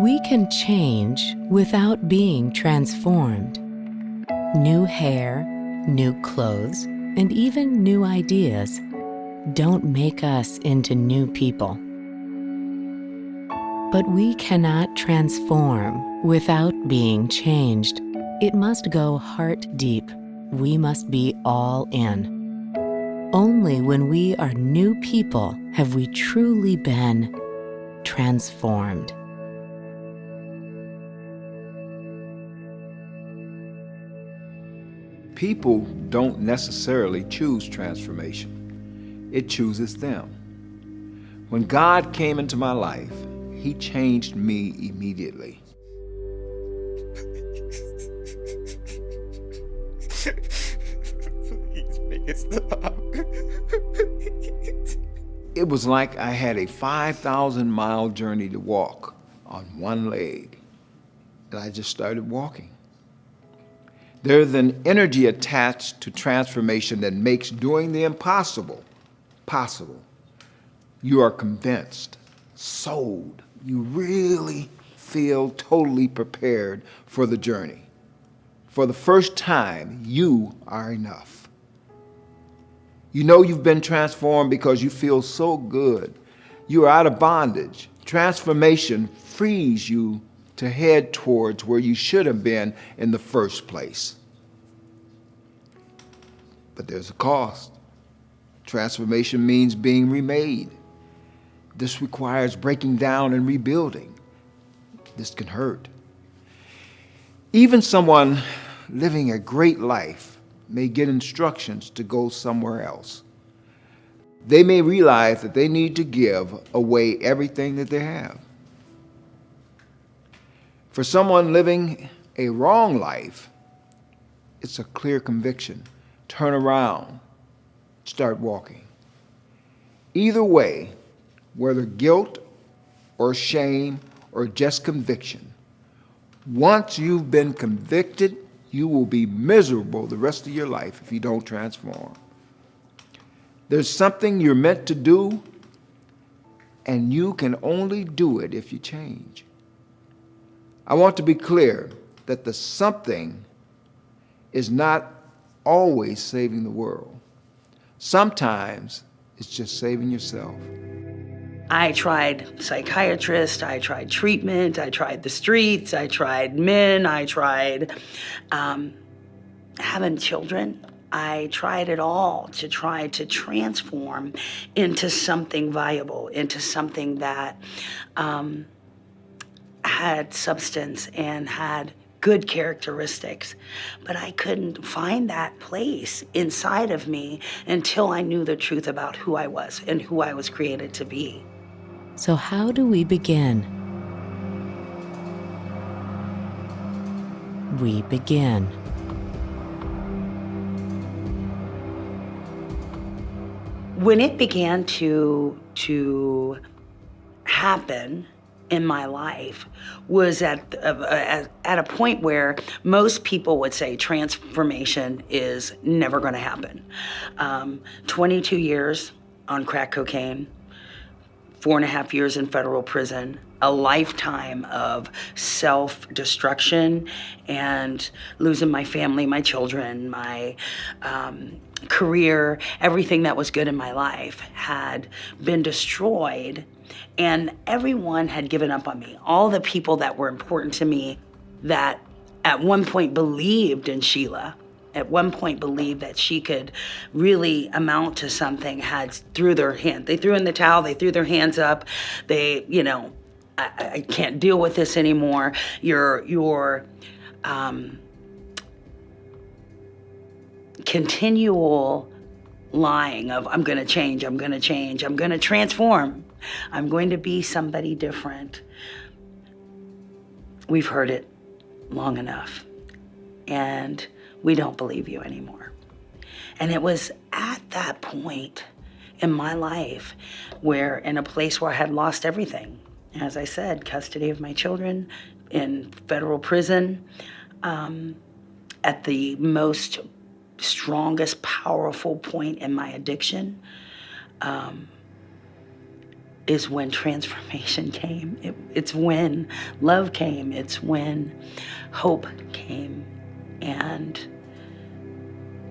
We can change without being transformed. New hair, new clothes, and even new ideas don't make us into new people. But we cannot transform without being changed. It must go heart deep. We must be all in. Only when we are new people have we truly been transformed. People don't necessarily choose transformation. It chooses them. When God came into my life, He changed me immediately. Please make it stop. It was like I had a 5,000-mile journey to walk on one leg, and I just started walking. There's an energy attached to transformation that makes doing the impossible possible. You are convinced, sold. You really feel totally prepared for the journey. For the first time, you are enough. You know you've been transformed because you feel so good. You are out of bondage. Transformation frees you to head towards where you should have been in the first place. But there's a cost. Transformation means being remade. This requires breaking down and rebuilding. This can hurt. Even someone living a great life may get instructions to go somewhere else. They may realize that they need to give away everything that they have. For someone living a wrong life, it's a clear conviction. Turn around, start walking. Either way, whether guilt or shame or just conviction, once you've been convicted, you will be miserable the rest of your life if you don't transform. There's something you're meant to do, and you can only do it if you change. I want to be clear that the something is not always saving the world. Sometimes it's just saving yourself. I tried psychiatrists, I tried treatment, I tried the streets, I tried men, I tried having children. I tried it all to try to transform into something viable, into something that had substance and had good characteristics. But I couldn't find that place inside of me until I knew the truth about who I was and who I was created to be. So how do we begin? We begin. When it began to happen in my life was at a point where most people would say transformation is never going to happen. 22 years on crack cocaine, 4.5 years in federal prison, a lifetime of self-destruction and losing my family, my children, my career, everything that was good in my life had been destroyed, and everyone had given up on me. All the people that were important to me that at one point believed in Sheila, at one point believed that she could really amount to something, had threw their hand. They threw in the towel, they threw their hands up. They, I can't deal with this anymore. Your continual lying of I'm gonna change, I'm gonna change, I'm gonna transform, I'm going to be somebody different. We've heard it long enough, and we don't believe you anymore. And it was at that point in my life where, in a place where I had lost everything, as I said, custody of my children, in federal prison, at the most strongest, powerful point in my addiction, is when transformation came. It's when love came. It's when hope came. And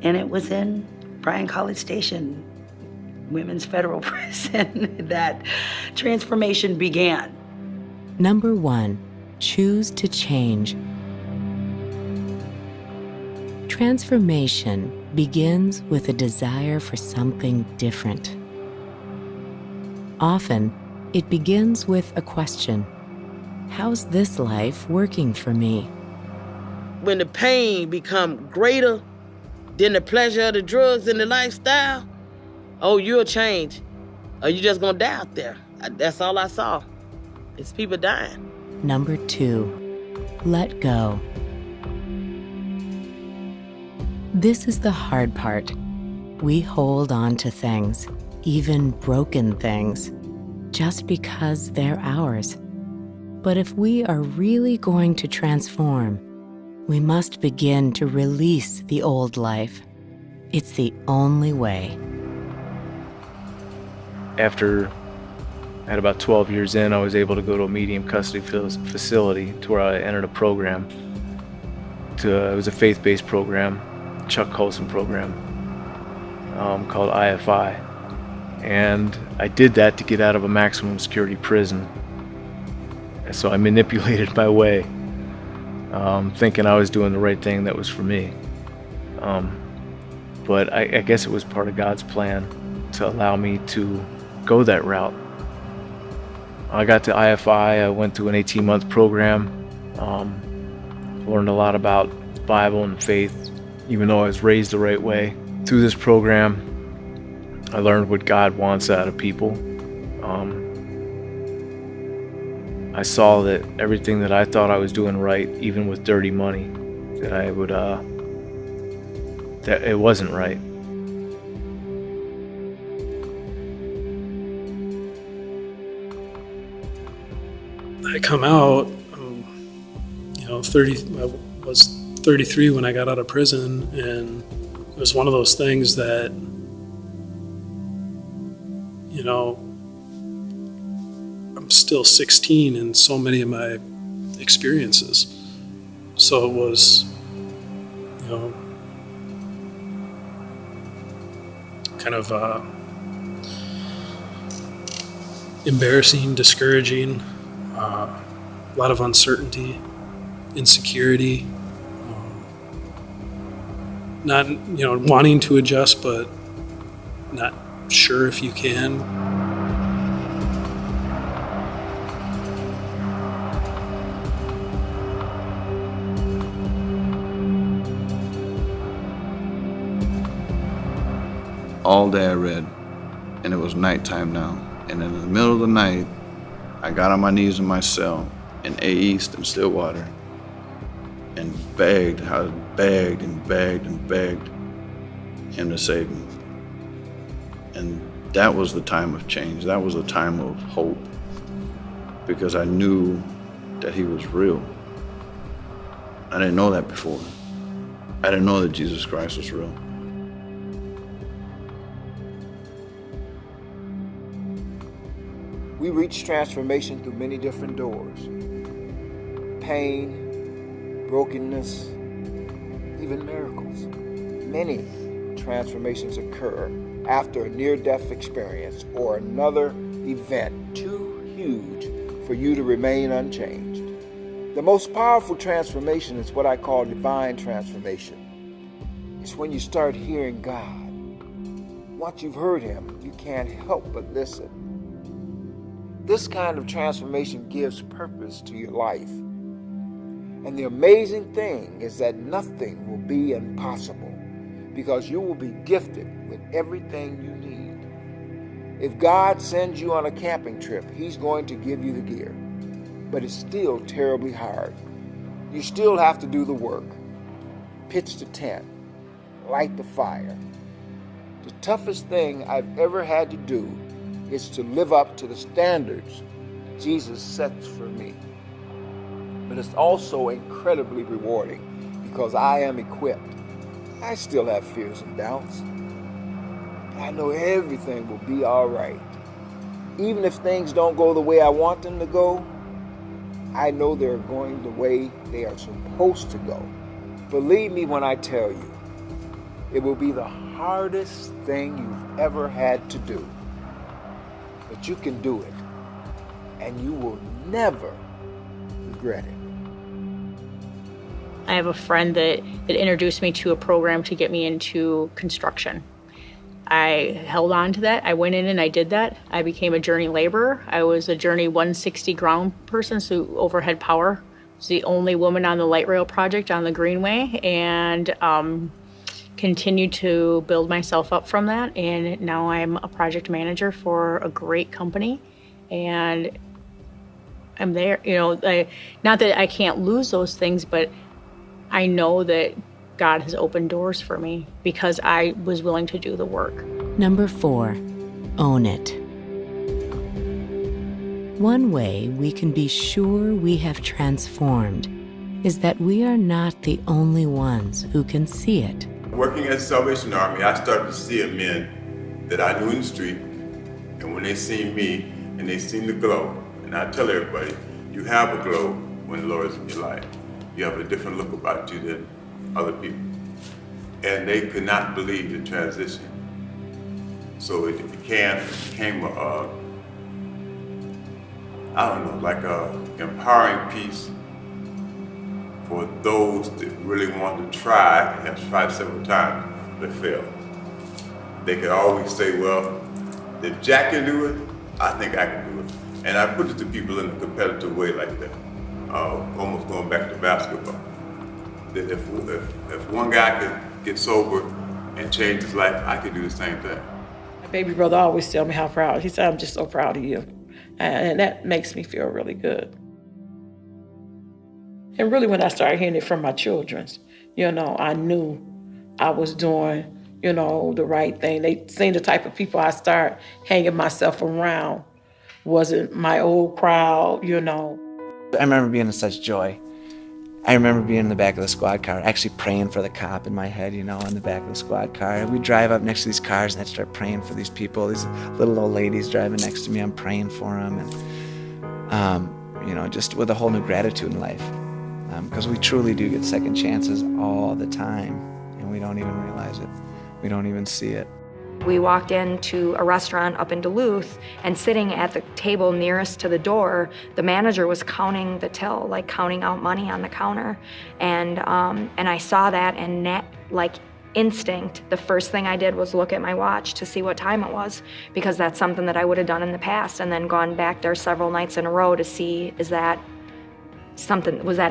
it was in Bryan College Station, Women's Federal Prison, that transformation began. Number 1, choose to change. Transformation begins with a desire for something different. Often, it begins with a question. How's this life working for me? When the pain become greater than the pleasure of the drugs and the lifestyle, oh, you'll change. Or you just gonna die out there. That's all I saw. It's people dying. Number 2, let go. This is the hard part. We hold on to things, even broken things, just because they're ours. But if we are really going to transform, we must begin to release the old life. It's the only way. After at about 12 years in, I was able to go to a medium custody facility to where I entered a program. It was a faith-based program, Chuck Colson program, called IFI. And I did that to get out of a maximum security prison. And so I manipulated my way, thinking I was doing the right thing that was for me. But I guess it was part of God's plan to allow me to go that route. I got to IFI, I went through an 18-month program, learned a lot about the Bible and faith, even though I was raised the right way. Through this program, I learned what God wants out of people. I saw that everything that I thought I was doing right, even with dirty money, that it wasn't right. I come out, 30. I was 33 when I got out of prison, and it was one of those things that, I'm still 16 in so many of my experiences. So it was, kind of embarrassing, discouraging, a lot of uncertainty, insecurity, not, wanting to adjust, but not sure if you can. All day I read, and it was nighttime now. And in the middle of the night, I got on my knees in my cell in A East in Stillwater and begged and begged him to save me. And that was the time of change. That was a time of hope, because I knew that he was real. I didn't know that before. I didn't know that Jesus Christ was real. We reach transformation through many different doors. Pain, brokenness, even miracles. Many transformations occur after a near-death experience or another event too huge for you to remain unchanged. The most powerful transformation is what I call divine transformation. It's when you start hearing God. Once you've heard him, you can't help but listen. This kind of transformation gives purpose to your life. And the amazing thing is that nothing will be impossible, because you will be gifted with everything you need. If God sends you on a camping trip, he's going to give you the gear. But it's still terribly hard. You still have to do the work. Pitch the tent, light the fire. The toughest thing I've ever had to do is to live up to the standards Jesus sets for me. But it's also incredibly rewarding, because I am equipped. I still have fears and doubts. I know everything will be all right. Even if things don't go the way I want them to go, I know they're going the way they are supposed to go. Believe me when I tell you, it will be the hardest thing you've ever had to do. But you can do it, and you will never regret it. I have a friend that introduced me to a program to get me into construction. I held on to that. I went in and I did that. I became a journey laborer. I was a journey 160 ground person, so overhead power. I was the only woman on the light rail project on the Greenway, and continued to build myself up from that. And now I'm a project manager for a great company, and I'm there. Not that I can't lose those things, but I know that God has opened doors for me because I was willing to do the work. Number 4, own it. One way we can be sure we have transformed is that we are not the only ones who can see it. Working at the Salvation Army, I started to see men that I knew in the street, and when they seen me and they seen the glow, and I tell everybody, you have a glow when the Lord is in your life. You have a different look about you than other people. And they could not believe the transition. So it became like a empowering piece for those that really want to try and have tried several times but failed. They could always say, well, if Jack can do it, I think I can do it. And I put it to people in a competitive way like that, almost going back to basketball. That if one guy could get sober and change his life, I could do the same thing. My baby brother always tell me how proud. He said, I'm just so proud of you. And that makes me feel really good. And really when I started hearing it from my children, I knew I was doing, the right thing. They seen the type of people I started hanging myself around. Wasn't my old crowd, I remember being in such joy. I remember being in the back of the squad car, actually praying for the cop in my head, in the back of the squad car. We'd drive up next to these cars and I'd start praying for these people, these little old ladies driving next to me. I'm praying for them, and just with a whole new gratitude in life, because we truly do get second chances all the time, and we don't even realize it. We don't even see it. We walked into a restaurant up in Duluth, and sitting at the table nearest to the door, the manager was counting the till, like counting out money on the counter. And I saw that, and like instinct, the first thing I did was look at my watch to see what time it was, because that's something that I would have done in the past, and then gone back there several nights in a row to see, was that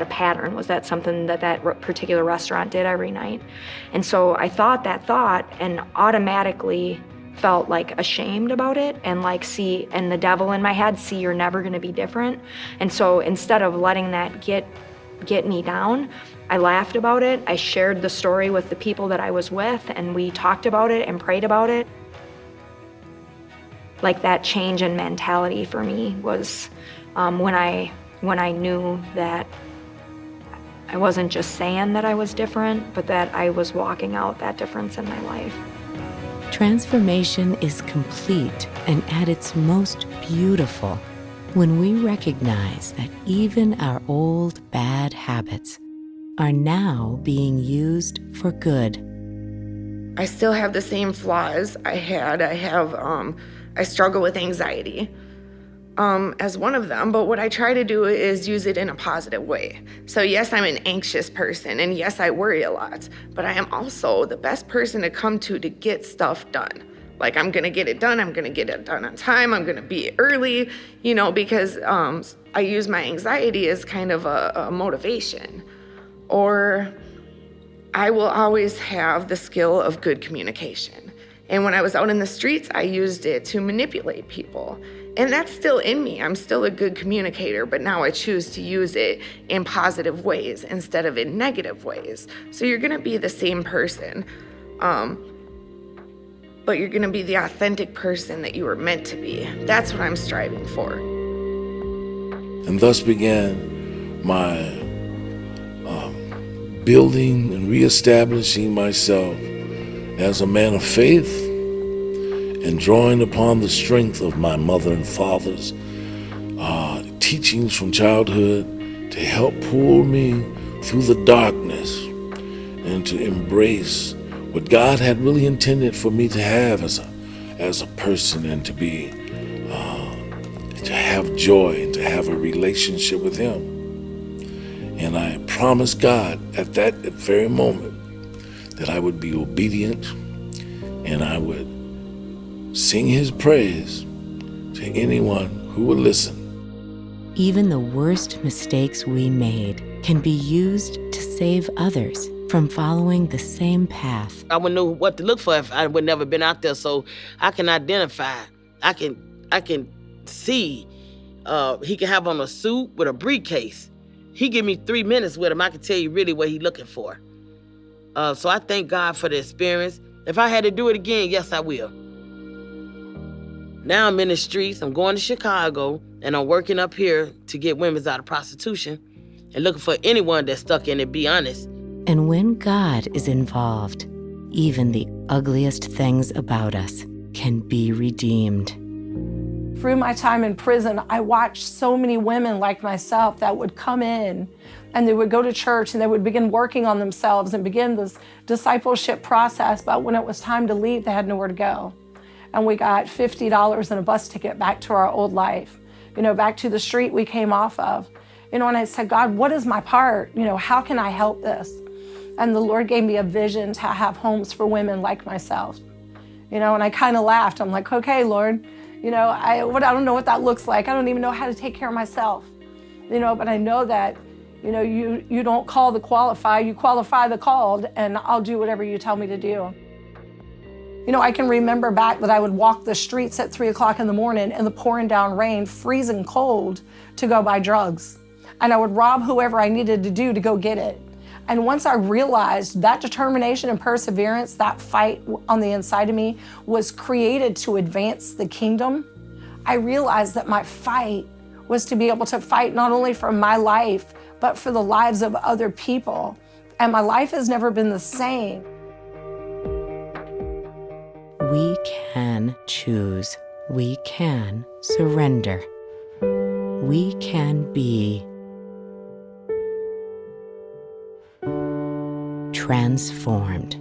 a pattern? Was that something that particular restaurant did every night? And so I thought that thought and automatically felt like ashamed about it, and and the devil in my head, you're never gonna be different. And so instead of letting that get me down, I laughed about it. I shared the story with the people that I was with, and we talked about it and prayed about it. Like that change in mentality for me was when I knew that I wasn't just saying that I was different, but that I was walking out that difference in my life. Transformation is complete and at its most beautiful when we recognize that even our old bad habits are now being used for good. I still have the same flaws I had. I struggle with anxiety. As one of them, but what I try to do is use it in a positive way. So yes, I'm an anxious person, and yes, I worry a lot, but I am also the best person to come to get stuff done. Like, I'm gonna get it done, I'm gonna get it done on time, I'm gonna be early, because I use my anxiety as kind of a motivation. Or I will always have the skill of good communication. And when I was out in the streets, I used it to manipulate people. And that's still in me. I'm still a good communicator, but now I choose to use it in positive ways instead of in negative ways. So you're gonna be the same person, but you're gonna be the authentic person that you were meant to be. That's what I'm striving for. And thus began my building and reestablishing myself as a man of faith and drawing upon the strength of my mother and father's teachings from childhood to help pull me through the darkness and to embrace what God had really intended for me to have as a person, and to be to have joy and to have a relationship with Him. And I promised God at that very moment that I would be obedient and I would sing His praise to anyone who would listen. Even the worst mistakes we made can be used to save others from following the same path. I wouldn't know what to look for if I would never been out there, so I can identify. I can see. He can have on a suit with a briefcase. He give me 3 minutes with him. I can tell you really what he looking for. So I thank God for the experience. If I had to do it again, yes, I will. Now I'm in the streets. I'm going to Chicago, and I'm working up here to get women out of prostitution and looking for anyone that's stuck in it, be honest. And when God is involved, even the ugliest things about us can be redeemed. Through my time in prison, I watched so many women like myself that would come in and they would go to church and they would begin working on themselves and begin this discipleship process. But when it was time to leave, they had nowhere to go. And we got $50 and a bus ticket back to our old life, back to the street we came off of. And I said, God, what is my part? How can I help this? And the Lord gave me a vision to have homes for women like myself. And I kind of laughed. I'm like, okay, Lord, I don't know what that looks like. I don't even know how to take care of myself. But I know that, you don't call the qualified, you qualify the called, and I'll do whatever you tell me to do. I can remember back that I would walk the streets at 3 o'clock in the morning in the pouring down rain, freezing cold, to go buy drugs. And I would rob whoever I needed to do to go get it. And once I realized that determination and perseverance, that fight on the inside of me was created to advance the kingdom, I realized that my fight was to be able to fight not only for my life, but for the lives of other people. And my life has never been the same. We can choose. We can surrender. We can be transformed.